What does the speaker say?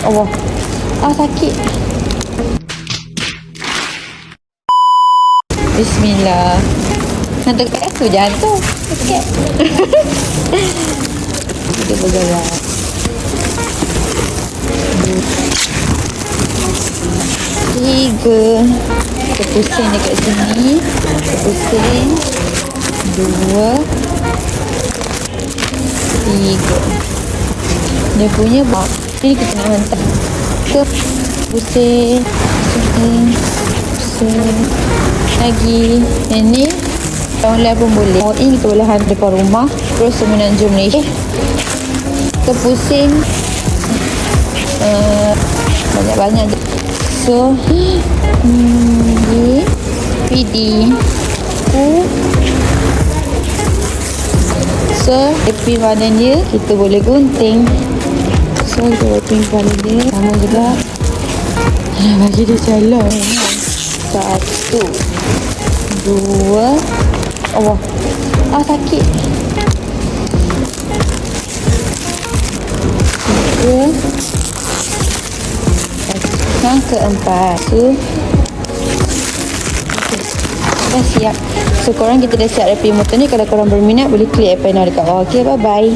Allah. Sakit. Bismillah. Hantar kat aku jatuh. Sakit. Kita bergerak. Tiga. Kita pusing dekat sini. Kita pusing. Dua. Tiga. Dia punya bak. Ini kita nak hantar. Ke pusing. Pusing. Pusing. Lagi. Ini tahun lain pun boleh. Ini kita boleh hantar depan rumah. Terus Semenanjung Malaysia. Kita pusing. Banyak-banyak. So ni PD so tepi badan dia kita boleh gunting. So kita boleh gunting dia sama juga. Bagi dia jalan. Satu, dua. Allah. Sakit. Tiga. Yang keempat. Dah siap. So korang kita dah siap repair motor ni. Kalau korang berminat boleh klik app panel dekat bawah. Okay, bye bye.